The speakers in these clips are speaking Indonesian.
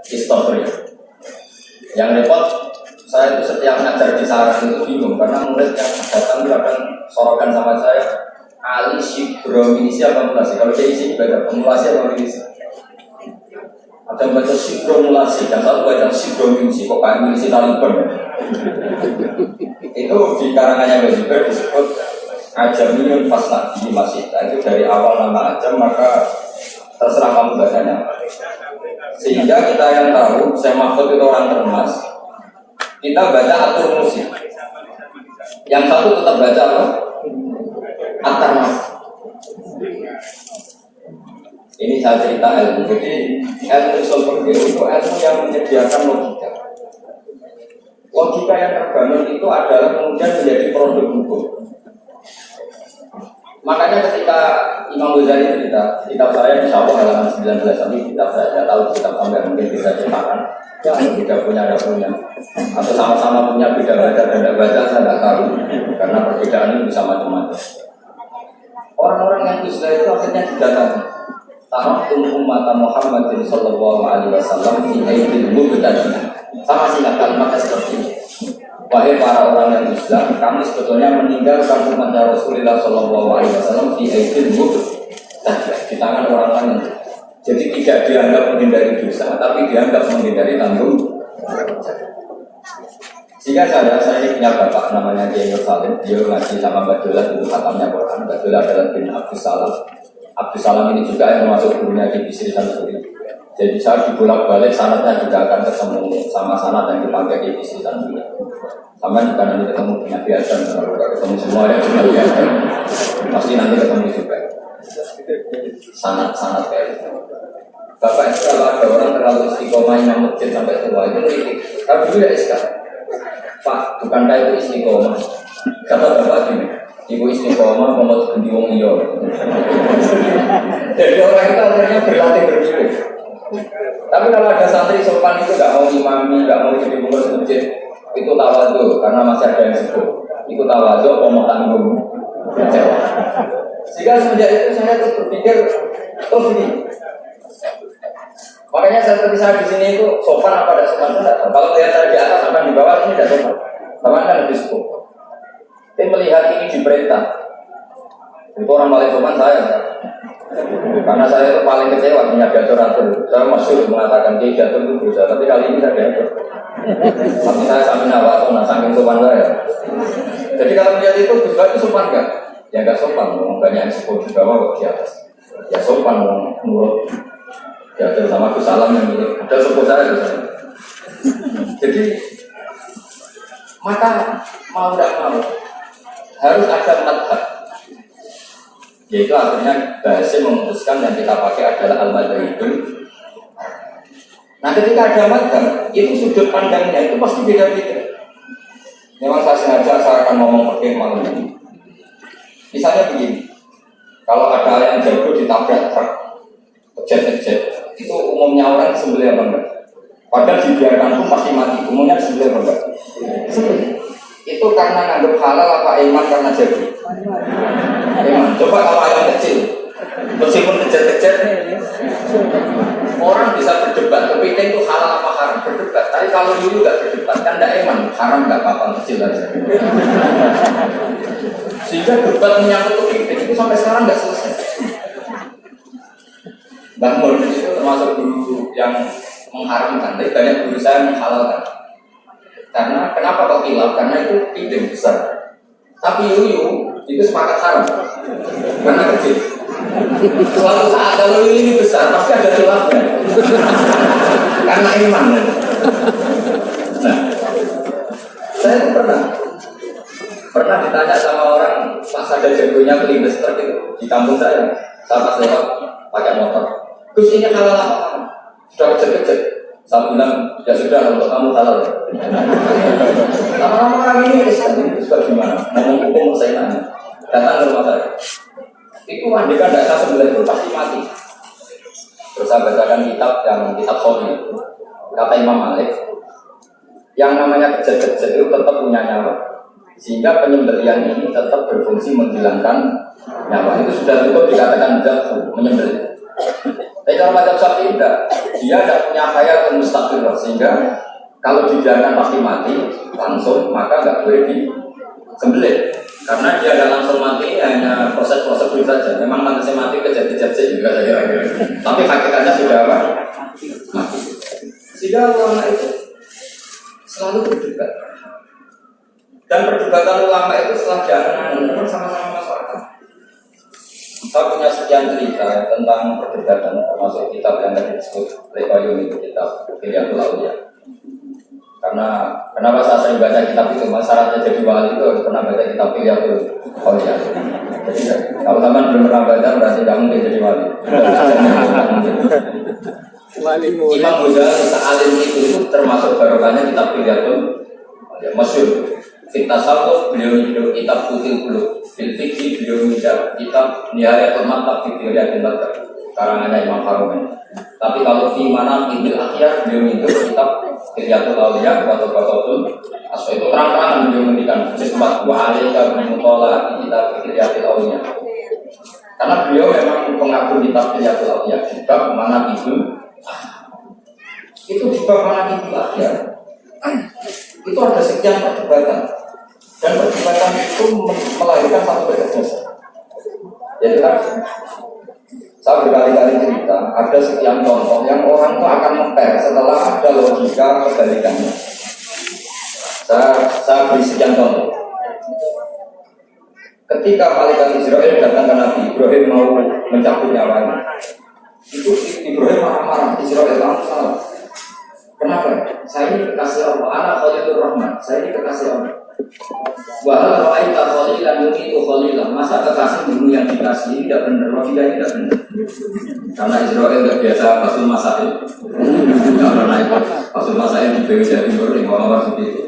Historia. Yang repot, saya itu setiap ngajar di Sarang itu bingung karena murid yang datang itu akan sorokan sama saya, Ali Shibrominisi apa mulasi? Kalau dia isi baca pemulasi apa milisi? Ada yang baca Shibromulasi, dan satu baca Shibrominisi, kok kayak milisi Taliban? Itu di karangannya Bazibar disebut Ajamiyun Fasnad di masjid. Itu dari awal nama Ajam maka terserah kamu bacanya. Sehingga kita yang tahu, saya Mahfud itu orang termas. Kita baca atur musik. Yang satu tetap baca apa? Atar mas. Ini saya cerita ilmu. Jadi ilmu usul itu ilmu yang menyediakan logika. Logika yang terbangun itu adalah kemudian menjadi produk hukum. Makanya ketika Imam Ghazali cerita, kitab saya insya Allah halaman 19, tapi kitab saya tidak tahu kitab sampai mungkin bisa cetakan, ya tidak punya, atau sama-sama punya beda baca dan tidak baca saya tidak tahu, karena perbedaan ini bisa macam-macam. Orang-orang yang Islam itu akhirnya didatangi. Taraktum umat Muhammadin sallallahu alaihi wasallam fi aidil mubtadi'ah. Sama singkat kalimatnya seperti ini. Wahai para orang yang Islam, kami sebetulnya meninggalkan umatnya Rasulullah sallallahu alaihi wasallam fi aidil mubtadi'ah, di tangan orang-orang yang jadi tidak dianggap menghindari dosa, tapi dianggap menghindari tanggung. Jika saya ini punya bapak namanya Kiai Nur Salim, dia ngaji sama Mbak Dola dulu khatamnya Quran. Mbak Dola adalah bin Abdus Salam. Abdus Salam ini juga yang masuk gurunya di Bisri Samsuri. Jadi saya dibolak-balik sanadnya juga akan ketemu sama sanad yang dipakai di Bisri Samsuri. Sama juga nanti ketemu dengan biasa, kalau tidak ketemu semua yang juga biasa, pasti nanti ketemu juga. Sanad kayak itu. Bapak itu kalau ada orang terlalu istiqomah imam masjid sampai tua itu kritik. Tapi dulu ya sekarang. Pak, bukankah itu istiqomah? Kata bapak gini, ibu istiqomah mau ganti wong liya. Jadi orang itu akhirnya berlatih berpikir. Tapi kalau ada santri sopan itu nggak mau imami, nggak mau jadi pengurus masjid, itu tawadhu karena masih ada yang sebut. Itu tawadhu, mau tanggung kecewa. Sehingga semenjak itu saya terus berpikir, oh begini. Makanya saya di sini itu sopan apa tidak sopan tidak. Kalau lihat saya di atas sampai di bawah ini tidak sopan. Teman kan lebih sopan. Tapi melihat ini diperintah. Itu orang paling sopan saya. Karena saya itu paling kecewa punya diatur-atur. Saya masyhur mengatakan dia diatur itu berusaha. Tapi kali ini saya diatur. Tapi saya samping awak tuh, saking sopan saya. Jadi kalau melihat itu Gus itu sopan nggak? Ya nggak sopan. Banyak yang sebut di bawah di atas. Ya sopan menurut. Ya, sama Gus Salam yang ini, ada sepuh saya Gus Salam. Jadi, maka mau tidak mau harus ada madhab. Yaitu akhirnya Basim memutuskan yang kita pakai adalah al-madhabul. Nah, ketika ada madhab, itu sudut pandangnya itu pasti beda-beda. Memang saya sengaja saya akan ngomong pakai malam ini. Misalnya begini, kalau ada yang jago ditabrak truk, kejet-kejet. Itu umumnya orang sembelih apa enggak? Padahal dibiarkan pun pasti mati. Umumnya sembelih apa enggak? Itu karena nganggap halal apa iman karena jadi? Iman. Coba kalau ayam kecil, meskipun kecil-kecil, orang bisa berdebat. Kepiting itu halal apa haram? Berdebat. Tapi kalau dulu nggak berdebat, kan tidak iman. Haram nggak apa-apa, kecil aja. Sehingga debat menyangkut kepiting itu sampai sekarang nggak selesai. Mbak Mul itu termasuk guru yang mengharamkan, tapi banyak guru saya menghalalkan. Karena kenapa kok hilal? Karena itu kepiting besar. Tapi yuyu itu sepakat haram, karena kecil. Suatu saat kalau yuyu ini besar, pasti ada khilafnya. Karena iman. Nah, saya itu pernah ditanya sama orang pas ada jagonya kelindes truk itu di kampung saya pas lewat pakai motor. Gus ini halal apa? Sudah kecil-kecil. Saya bilang, ya sudah untuk kamu halal. Lama-lama orang ini sudah gimana? Ngomong hukum saya nanya. Datang ke rumah saya. Itu andaikan tidak saya sebelah itu pasti mati. Terus saya bacakan kitab Sahih. Kata Imam Malik, yang namanya kecil-kecil itu tetap punya nyawa. Sehingga penyembelihan ini tetap berfungsi menghilangkan nyawa. Itu sudah cukup dikatakan dzabhu, menyembelih. Tapi kalau madzhab Syafi'i dia tidak punya hayat mustaqillah sehingga kalau dibiarkan pasti mati langsung maka nggak boleh disembelih karena dia ada langsung mati hanya proses-proses saja. Memang pantasnya mati kejadian-kejadian juga saja. Tapi hakikatnya sudah apa? Mati. Sehingga ulama itu selalu berdebat. Dan perdebatan ulama itu setelah jangan sama-sama masyarakat. Kita punya sekian cerita tentang perdebatan termasuk kitab yang tadi disebut Lekoyum itu kitab Hilyatul Auliya. Karena kenapa saya sering baca kitab itu, syaratnya jadi wali itu harus pernah baca kitab Hilyatul Auliya. Jadi kalau teman belum pernah baca berarti tidak mungkin jadi wali. Imam Ghazali sealim itu termasuk barokahnya kitab Hilyatul Auliya masyhur. Fitnah Saltos beliau hidup kitab Putih Bulu, Filfikhi beliau hidup kitab Nihayatul Mantap di Nihayatul Mantap karangannya Imam Harumen. Tapi kalau fi Manam Idil Akhir beliau hidup kitab Hilyatul Auliya atau Batul Aswa itu terang-terangan beliau mendikan sifat wa alika bimutola di kitab Hilyatul Auliya. Karena beliau memang pengagum kitab Hilyatul Auliya juga Manam itu juga Manam Idil Akhir. Itu ada sekian perdebatan. Dan perdebatan itu melahirkan satu gagasan. Jadi kan, saya berkali-kali cerita, ada sekian contoh yang orang itu akan memper setelah ada logika kebalikannya. Saya beri sekian contoh. Ketika malaikat Israel datang ke Nabi Ibrahim mau mencabut nyawanya, itu Ibrahim marah-marah, Israel langsung salah. Kenapa? Saya ini kekasih Allah, anak Khalilur Rahman, saya ini kekasih Allah. Wahal ra'aita khalilan yumitu khalilan. Masa kekasih bunuh yang dikasih tidak benar, logikanya tidak benar. Karena Israel tidak biasa pasul masail. Tidak pernah ikut pasul masail di BWJ Timur di bawah seperti itu.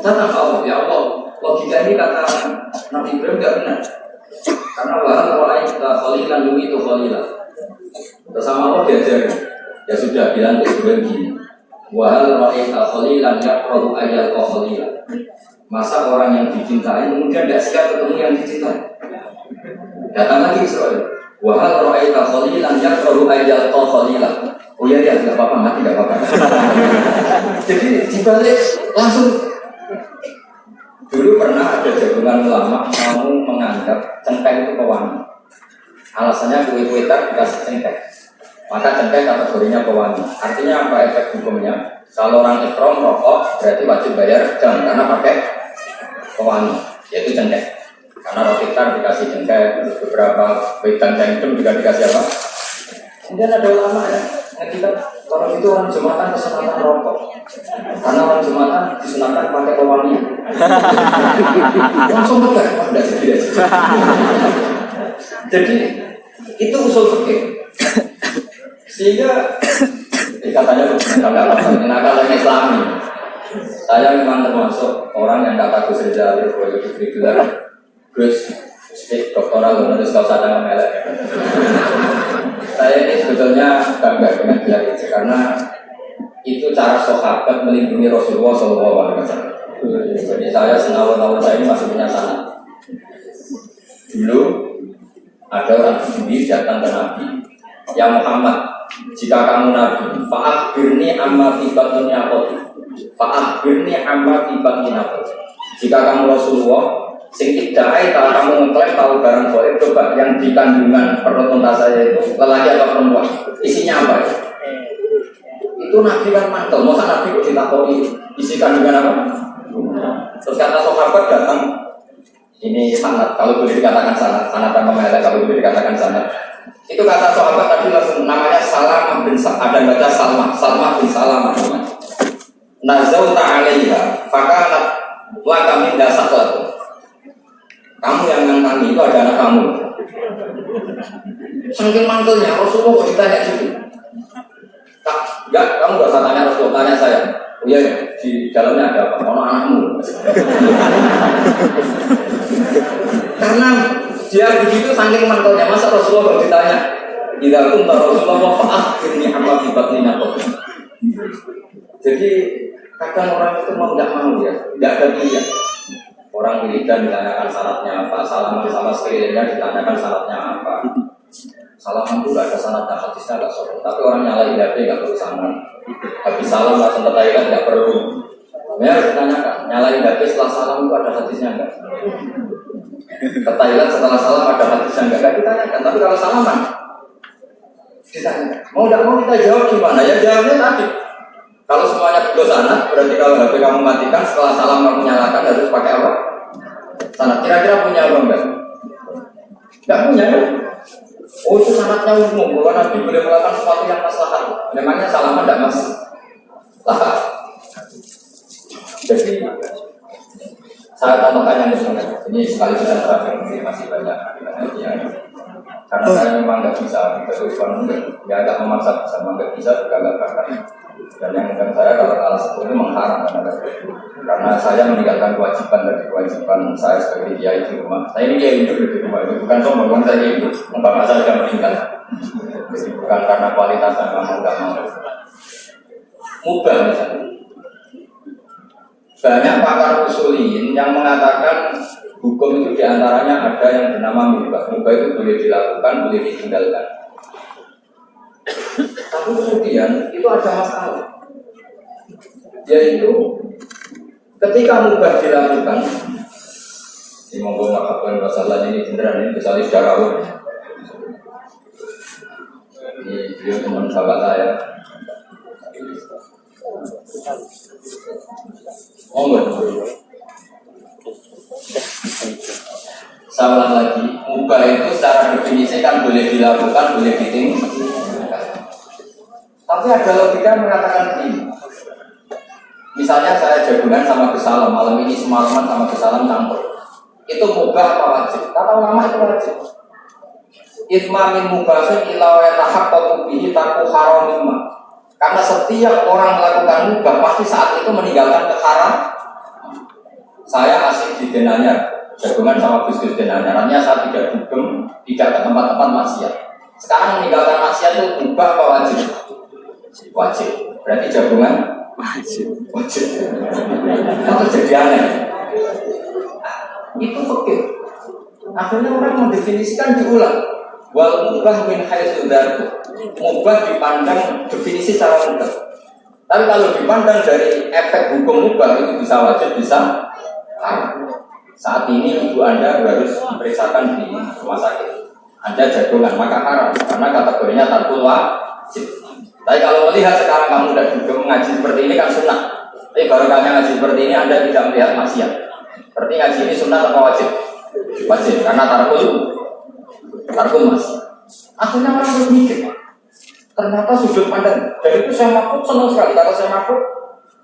Kata Allah, ya Allah, logika ini kata Nabi Ibrahim tidak benar. Karena wahal ra'aita khalilan yumitu khalilan. Bersama Allah diajar. Ya sudah bilang ke Ibrahim gini. Wahal ra'aita khalilan yaqrabu ajal khalilan. Masa orang yang dicintai kemudian tidak siap ketemu yang dicintai. Datang lagi Israel. Wahal ra'aita khalilan yaqrabu ajal khalilan. Oh iya tidak apa-apa, mati tidak apa-apa. Jadi dibalik langsung. Dulu pernah ada jagungan ulama mau menganggap cengkeh itu pewangi. Alasannya kue-kue tak dikasih cengkeh. Maka cengkeh kategorinya pewangi. Artinya apa efek hukumnya? Kalau orang ikram rokok berarti wajib bayar jam karena pakai pewangi, yaitu cengkeh. Karena roti tar dikasih cengkeh, beberapa wedang cengkeh juga dikasih apa? Kemudian ada ulama ya, kita kalau itu orang Jumatan kesunatan rokok, karena orang Jumatan disunatan pakai pewangi. Langsung betul, tidak sedih. Jadi itu usul fikih. Sehingga katanya kenakalan Islami. Saya memang termasuk orang yang tak takut saja berpolitik reguler. Gus, doktoral, terus kau sadar melek. Saya ini sebetulnya bangga dengan gelar itu karena itu cara sahabat melindungi Rasulullah SAW. Jadi saya senawar-nawar saya ini masih punya sanad. Dulu ada orang Yahudi datang ke Nabi, ya Muhammad, jika kamu Nabi, fa'akhbirni amma fi batni naqati. Fa'akhbirni amma fi batni naqati. Jika kamu Rasulullah, sing idda'i kalau kamu mengklaim tahu barang goib, coba yang di kandungan perut unta saya itu lelaki atau perempuan, isinya apa ya? Itu Nabi kan mantel, masa Nabi kok ditakoni isi kandungan apa? Terus kata sahabat datang, ini sanad, kalau boleh dikatakan sanad yang memelek, kalau boleh dikatakan sanad. Itu kata sahabat tadi langsung namanya Salamah bin Sa'ad, ada baca Salmah bin Salamah. Nazau ta'alaiha, fakanat laka min dasaklat. Kamu yang ngangkangi itu ada anak kamu. Saking mantelnya Rasulullah kok ditanya gitu. Enggak, kamu gak usah tanya Rasulullah, tanya saya. Oh iya ya, di dalamnya ada apa? Ono anakmu. Karena dia begitu saking mantelnya, masa Rasulullah kok ditanya? Idza kunta Rasulullah fa'akhbirni amma fi batni naqati. Jadi kadang orang itu mau enggak mau ya, enggak ada pilihan. Orang wiridan ditanyakan syaratnya apa, salaman sama sekelilingnya ditanyakan syaratnya apa. Salaman itu gak ada sanadnya, hadisnya gak soal. Tapi orang nyalain HP gak perlu sanad. Habis salam langsung ke Thailand gak perlu. Ya harus ditanyakan, nyalain HP setelah salam itu ada hadisnya enggak? Ke Thailand setelah salam ada hadisnya enggak? Gak ditanyakan. Tapi kalau salaman ditanyakan. Mau tidak mau kita jawab gimana? Ya jawabnya tadi. Kalau semuanya perlu sanad, berarti kalau HP kamu matikan setelah salam kamu nyalakan harus pakai apa? Sanad. Kira-kira punya apa enggak? Enggak punya ya? Oh itu sanadnya umum, bahwa Nabi boleh melakukan sesuatu yang maslahat. Memangnya salaman tidak maslahat. Jadi saya tambahkan yang ini sekali kita terakhir, ini masih banyak yang karena saya memang nggak bisa berubah, ya agak memaksa bisa, memang nggak bisa juga nggak bakal. Dan yang saya kalau alasan itu mengharamkan, karena saya meninggalkan kewajiban dari kewajiban saya sebagai kiai di rumah. Saya ini kiai hidup di rumah, itu bukan sombong, saya hidup, bapak saya sudah meninggal. Jadi bukan karena kualitas dan memang nggak mau. Mubah misalnya. Banyak pakar usulin yang mengatakan hukum itu diantaranya ada yang bernama mubah. Mubah itu boleh dilakukan, boleh ditinggalkan. Tapi kemudian itu ada masalah, yaitu ketika mubah dilakukan, ini monggo makhluk masalah ini beneran ini misalnya sejarawan. Ini beliau teman sahabat saya. Monggo. Saya ulang lagi, mubah itu secara definisi kan boleh dilakukan, boleh ditinggalkan. Tapi ada logika yang mengatakan begini. Misalnya saya jagungan sama Gus Salam, malam ini semalaman sama Gus Salam campur. Itu mubah apa wajib? Kata ulama itu wajib. Itmamin mubahin ila wa tahaqqaqu bihi taku haramimma. Karena setiap orang melakukan mubah pasti saat itu meninggalkan keharam. Saya asik di Denanyar, jagungan sama Gus Denanyar. Saya tidak dugem, tidak ke tempat-tempat maksiat. Sekarang meninggalkan maksiat itu mubah apa wajib? Wajib. Berarti jagungan wajib. Kalau jadi aneh. Itu fikih. Akhirnya orang mendefinisikan diulang. Wal mubah min haitsu dzatu. Mubah dipandang definisi secara mudah. Tapi kalau dipandang dari efek hukum mubah itu bisa wajib, bisa haram. Saat ini ibu Anda harus diperiksakan di rumah sakit. Anda jagungan maka haram karena kategorinya tarkul wajib. Tapi kalau melihat sekarang kamu sudah duduk mengaji seperti ini kan sunnah. Tapi baru kalian ngaji seperti ini Anda tidak melihat maksiat. Berarti ngaji ini sunnah atau wajib? Wajib karena tarkul mas. Akhirnya orang berpikir ternyata sudut pandang. Dan itu saya makhluk senang sekali. Kalau saya makhluk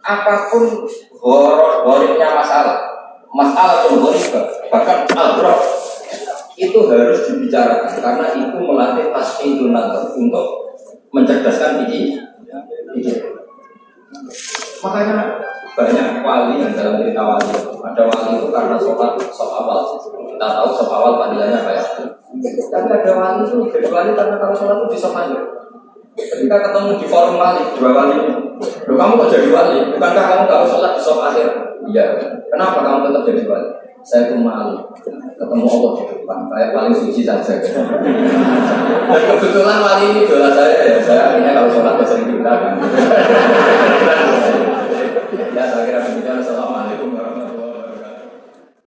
apapun horornya masalah pun bahkan al-roh itu harus dibicarakan karena itu melatih tasfiyatun nazar untuk mencerdaskan pikir. Makanya banyak wali yang dalam cerita wali. Ada wali itu karena sholat awal. Kita tahu sholat awal panggilannya kayak itu. Tapi ada wali itu jadi wali karena kalau sholat itu bisa maju. Ketika ketemu di forum wali, dua wali itu, loh kamu kok jadi wali? Bukankah kamu kalau sholat di sholat akhir? Iya. Kenapa kamu tetap jadi wali? Saya itu malu ketemu Allah di depan, kayak paling suci saja. Dan kebetulan wali ini idola saya ya. Saya akhirnya kalau sholat sering diundang.